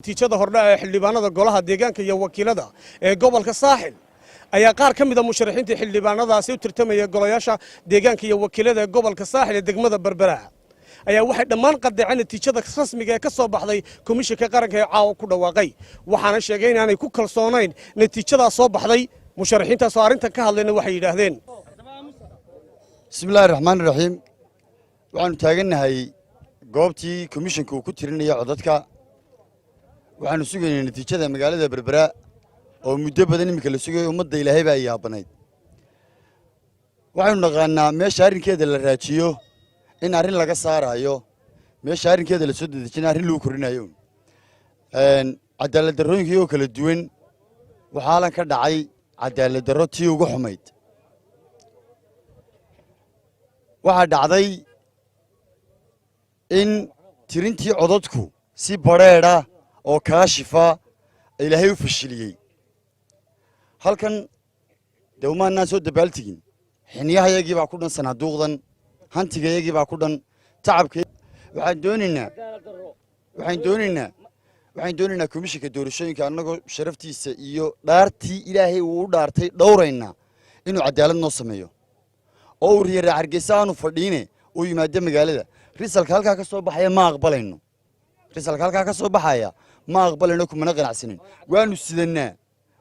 natiijada hordhaca ee xildhibaanada golaha deegaanka iyo wakiilada ee gobolka saaxil ayaa qaar ka mid ah musharaxiinta xildhibaanadaasi u tirtamaya golayaasha deegaanka iyo wakiilada ee gobolka saaxil ee degmada Berbera ayaa waxay dhammaan qadeeceen natiijada rasmiga ee ka soo baxday komishanka qaranka ee caawa ku dhawaaqay waxaana sheegay inaanay ku kalsoonayn natiijada soo baxday musharaxiintaas oo arintan ka hadlayna waxay yiraahdeen bismillaahir rahmaanir rahiim waxaanu taaganahay goobtii komishanka uu ku tirinaya codadka waxaanu sugaynaa natiijada magaalada Berbera oo muddo badan imika la sugay ummadda Ilaahay baa yaabanayd waxaanu naqaanaa meesha arrinkeeda la raajiyo in arrin laga saarayo meesha arrinkeeda la soo dedejin arrin lagu korinayo cadaalad darrooyinkii oo kala duwan waxaa lan ka dhacay cadaalad darro tii ugu xumayd waxaa dhacday in tirintii codadku si bareera oo kaashifa Ilaahay u fashiliyay halkan dawmaanna soo dabaaltigin xiniyahayagii baa ku dhan sanaaduuqdan hantigayagii baa ku dhan tacabkii waxaan doonaynaa komishanka doorashooyinka annagoo sharaftiisa iyo dhaartii Ilaahay uu u dhaartay dhowrayna inuu cadaalad noo sameeyo oo uu riyaa Hargeysa aanu fadhiine uu yimaado magaalada risalka halka ka soo baxaya ma aqbalayno risalka halka ka soo baxaya ma aqbalayno kuma qanacsanin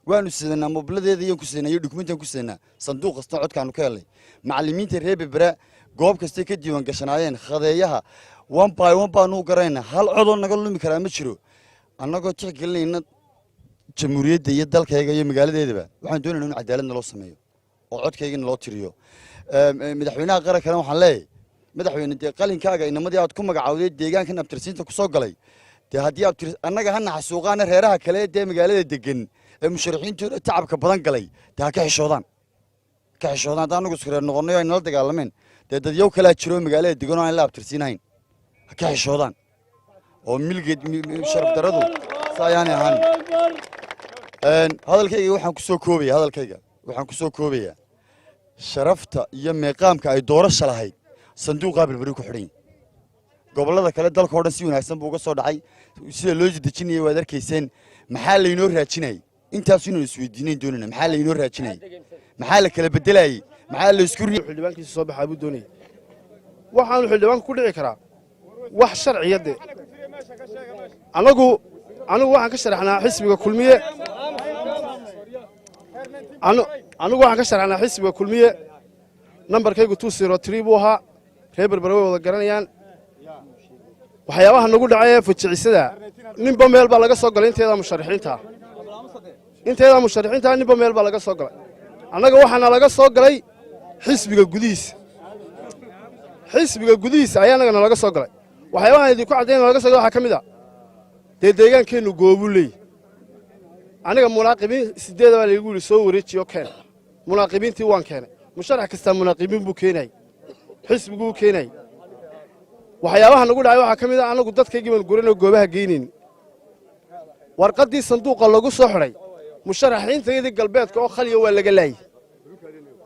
waanu sidanaa mobiladeeda iyo ku sidanaa documentan ku sidanaa sanduuq kasta codkaanu ka helay macallimiinta reer Berbera goob kasta ka diiwaan gashanaayeen khadeeyaha one by one baanu garayna hal cod oo naga lumi kara ma jiro annagoo tixgelinayna jamhuuriyadda iyo dalkayga iyo magaaladeedaba waxaan doonaynaa in cadaalad loo sameeyo oo codkayga loo tiriyo madaxweynaha qaranka waxaan leeyahay madaxweyne qalinkaaga inamadii aad ku magacawday deegaankan abtirsiinta ku soo galay haddii annaga hana xasuuqaana reeraha kale ee magaalada degan ee musharaxiintooda tacabka badan galay ka xishoodaan haddaan anagu isku reer noqonnay ay nala dagaalameen dadyow kalaa jiro magaalada degan oo aan la abtirsiinahayn ka xishoodaan oo milgeed sharaf daradu saayaan ahaan hadalkayga waxaan ku soo koobaya sharafta iyo meeqaamka ay doorasho lahayd sanduuqa Berbera ku xidhan gobolada kale dalka oo dhan si wanaagsan buu uga soo dhacay sida loo dejinayay waad arkayseen maxaa la inoo raajinay intaas inuu isweydiinayn doonana maxaa la inoo raajinay maxaa la kala bedelayay maxaa la isku riixay xildhibaankiisa soo baxay buu doonayay waxaanu xildhibaanku ku dhici karaa wax sharciyade anigu waxaan ka sharaxnaa xisbiga kulmiye nambarkaygu 203 buu ahaa reer Berbera way wada garanayaan waxyaabaha nagu dhacay ee fajicisada ninba meel baa laga soo galay inteeda musharaxiinta ninba meel baa laga soo galay annaga waxaana laga soo galay xisbiga gudihiisa ayaa anagana laga soo galay waxyaabaha idinku caddeyn laga soo galay waxaa ka mid ah deegaankeennu goobuu leeyahay aniga munaaqibiin 8 baa lagu yiri soo wareejiyo keen munaaqibiintii waan keenay musharax kasta munaaqibiin buu keenay xisbigu keenay waxyaabaha nagu dhacay waxa kamid ah anagu dadkaygii baan guranay goobaha geyneen warqadii sanduuqa lagu soo xiray musharaxiinteedii galbeedka oo khaliya waa laga laayay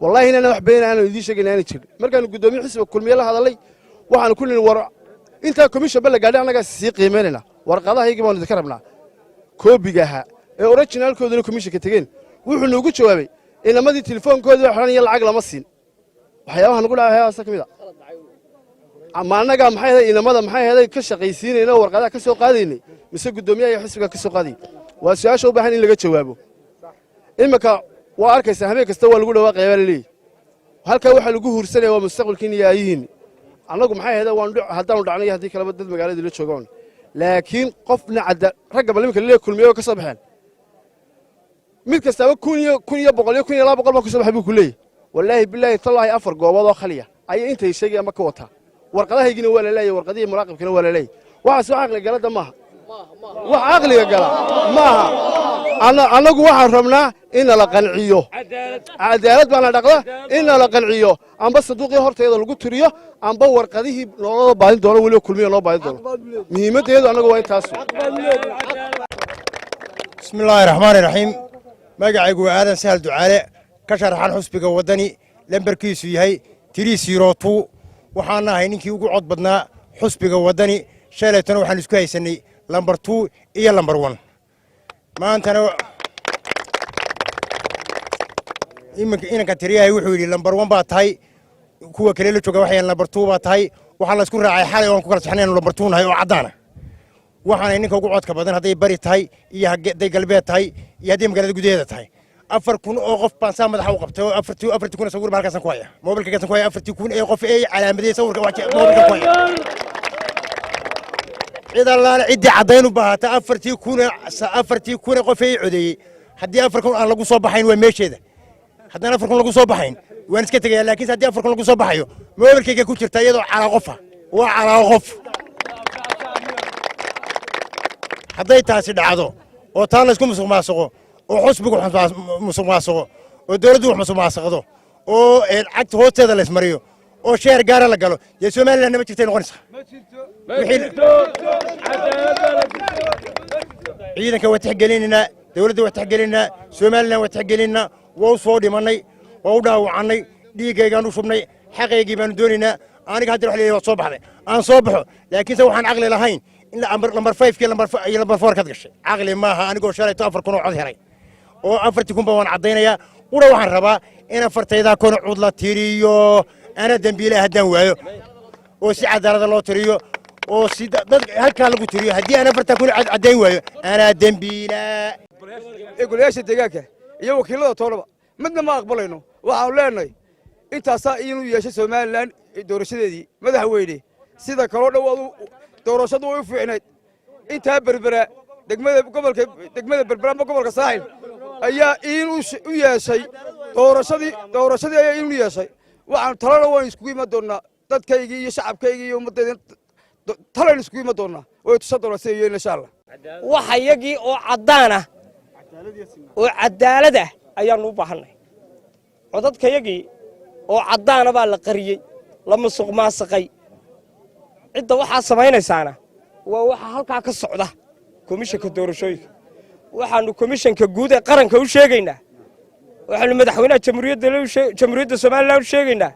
wallahi inana wax been aan idin sheegnaan jir markaan gudoomiye xisbiga kulmiye la hadalay waxaan ku leeyahay war inta komishan bal gaadhay anaga si qiimeynayna warqadahaygii baan idin rabnaa koobigaha ee originalkooduna komishanka tageen wuxuu nagu jawaabay inamadii telefoonkoodii wax xiran iyo lacag lama siin waxyaabaha nagu dhacay ayaa kamid ah ama anaga maxay inamada maxay ka shaqaysiinayna warqadaha ka soo qaadaynay mise gudoomiyaha xisbiga ka soo qaaday waa su'aasha u baahan in laga jawaabo imika waa arkaysa habeen kasta waa lagu dhawaaqayaa leeyahay halka waxa lagu huursanaya waa mustaqbalkiina iyo ayihiin anagu maxay haddaan dhacnay haddii kala dad magaalada la joogaan laakiin qofna ragga balimka leeyahay kulmiyo ka soo baxeen mid kasta 1,100 baa ku soo baxay buu ku leeyahay wallahi billahi tallahi afar goobood oo khaliya ay intay sheegayaan ma ka wata warqadahaygina waa la leeyahay warqadii muraaqibkina waa la leeyahay waxa soo aqli galada maaha wax aqliga gala maaha anagu waxaan rabnaa in la qanciyo cadaalad baan dhaqda in la qanciyo amba sanduuqii horteeda lagu tiriyo amba warqadihii loo baadin doono wali kulmiye loo baadin doono muhiimadeedu anagu waa intaas bismillaahir rahmaanir rahiim magacaygu waa aadan sahal ducaale ka sharaxan xusbiga wadani lambarkiisu yahay 302 waxaan ahay ninkii ugu cod badnaa xusbiga wadani shalaytana waxaan isku haysanay lambar 2 iyo lambar 1 maantana inanka tiriyahay wuxuu yidhi lambar 1 baa tahay kuwa kale la jooga waxay lambar 2 baa tahay waxaa la isku raacay xalay oon ku kala saxnayn lambar 2 nahay oo caddaana waxaana ninka ugu codka badan hadday bari tahay iyo hadday galbeed tahay iyo hadday magaalada gudaheeda tahay 4,000 oo qof baan saa madaxa u qabtay oo 4,000 sawir baa halkaas ku haya moobilka ku haya 4,000 ee qof ee calaamadiyay sawirka waxa moobilka ku haya cida laana cidi cadayn u baahata 4,000 qof ee codeeyay haddii 4,000 aan lagu soo baxayn waa meesheeda haddana 4,000 lagu soo baxayn waan iska tagay laakiin haddii 4,000 lagu soo baxayo moobilkayga ku jirta iyadoo calaa qofa waa calaa qof hadday taasi dhacdo oo taan la isku musuqmaasuqo oo xusbigu musuqmaasuqo oo dawladdu wax musuqmaasuqdo oo cagta hoosteeda la ismariyo oo sheer gaara la galo dee Soomaaliland ma jirtay noqonaysa ciidanka waa tixgelinina dawladda waa tixgelinina Soomaaliland waa tixgelinina waa soo dhimanay waa u dhaawacnay dhiigaygaan u shubnay xaqaygii baan doonaynaa aniga hadda wax leeyahay waa soo baxday aan soo baxo laakiin se waxaan aqli lahayn in lambar 5 iyo lambar 4 ka gashay aqli maaha anigoo shalay 4,000 oo cod helay oo 4,000 baan cadaynayaa qura waxaan rabaa in afartayda koon cod la tiriyo ana dambiile haddaan waayo oo si cadaalad loo tiriyo oo si dad halka lagu tiriyo haddii ana 4,000 cadayn waayo ana dambiile golayaasha deegaanka iyo wakiilada toolaba midna ma aqbalayno waxaan leenahay intaas inuu yeesho Soomaaliland doorashadeedii madaxweyne sida kale dhawaadu doorashadu way u fiicnayd inta berbera degmada berbera gobolka saaxil ayaa inuu u yeeshay doorashadii ayaa inuu yeeshay waxaan talada waan isku iman doonaa dadkayga iyo shacabkayga iyo ummadayda talan isku iman doonaa way tusa doonaa sidii insha Allah waxa yagii oo cadaan ah oo cadaalad ah ayaan u baahanay codadkayagii oo cadaan baa la qariyay la musuqmaasuqay cidda waxa sameynaysaana waa waxa halka ka socda komishanka doorashooyinka waxaanu komishanka guud ee qaranka u sheegaynaa waxaanu madaxweynaha jamhuuriyadda Soomaaliland u sheegaynaa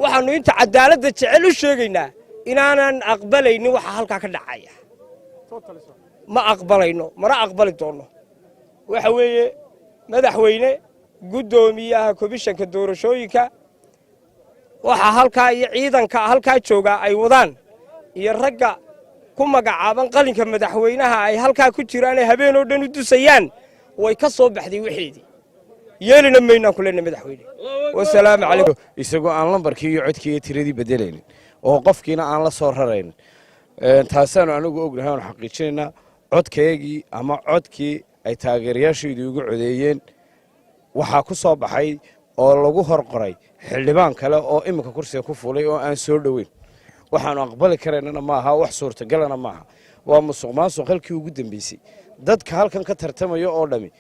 waxaanu inta cadaaladda jecel u sheegaynaa inaanan aqbalaynin waxa halka ka dhacaya ma aqbalayno mana aqbali doono waxa weeye madaxweyne gudoomiyaha komishanka doorashooyinka waxa halka iyo ciidanka halka jooga ay wadaan iyo ragga ku magacaaban qalinka madaxweynaha ay halka ku jiraan habeen oo dhan u dusayaan way ka soo baxday wixeedii yeelina meeyna kulena madaxweyne wassalaamu calaykum isagoo aan lambarkii iyo codkii iyo tiradii bedelaynin oo qofkiina aan la soo rarayn taasaan anigu ognahay oo xaqiijinayna codkeegii ama codkii ay taageerayaashoodu ugu codeeyeen waxa ku soo baxay oo lagu horqoray xildhibaan kale oo imika kursiga ku fuulay oo aan soo dhaweyn waxaan aqbali kareynana maaha wax suurtagalana maaha waa musuqmaasuq halkii ugu dambeysay dadka halkan ka tartamaya oo dhami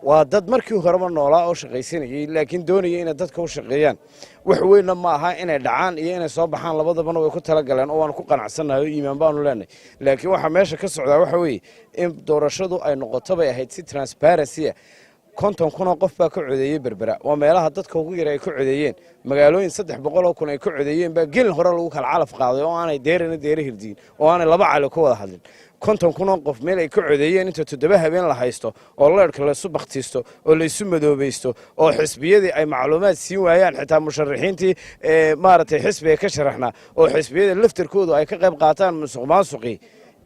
waa dad markii horeba noolaa oo shaqaysanayay laakiin doonaya inay dadka u shaqeeyaan wax weynna maaha inay dhacaan iyo inay soo baxaan labadabana way ku tala galeen oo waan ku qanacsanahay oo iimaan baanu leenahay laakiin waxa meesha ka socdaa waxa weeye in doorashadu ay noqoto bay ahayd si transparency 50,000 qof baa ka codeeyay berbera waa meelaha dadka ugu yar ay ka codeeyeen magaalooyin 300,000 ay ka codeeyeen baa gelin hore lagu kala calaf qaaday oo aanay deere hirdiin oo aanay laba cali ku wada hadlin 50,000 qof meel ay ka codeeyeen inta 7 habeen la haysto oo leerka la isu baqtiisto oo la isu madoobaysto oo xisbiyadii ay macluumaad siin waayaan xitaa musharaxiintii maaragtay xisbiga ka sharaxna oo xisbiyada laftirkoodu ay ka qayb qaataan musuqmaasuqii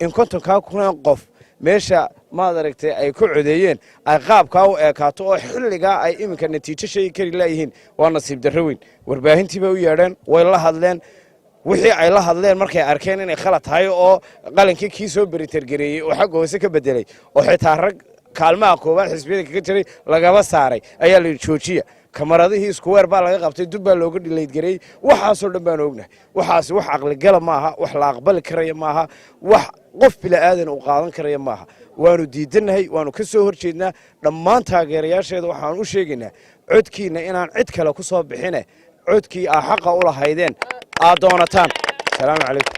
in 50,000 qof meesha maad aragtay ay ku codeeyeen ay qaabka u eekaato oo xilliga ay iminka natiijo shay kari laayihiin waa nasiib darro weyn warbaahintii bay u yeedheen way la hadleen wixii ay la hadleen markay arkeen inay khalad tahay oo qalinkii kii soo beritargareeyey oo xagga hoose ka bedelay oo xitaa rag kaalmaha koowaad xisbiyada kaga jiray lagaba saaray ayaa la joojiya kamaradihii isku weer baa laga qabtay dub baa looga dhilayd gareey waxaasoo dhan baan ognahay waxaasi wax aqli gala maaha wax la aqbali karaya maaha wax qof bila aadan uu qaadan karaya maaha waanu diidanahay waanu ka soo horjeednaa dhammaan taageerayaasheeda waxaan u sheegaynaa codkiina inaan cid kale ku soo bixine codkii aa xaqa u lahaydeen aad doonataan salaamu calaykum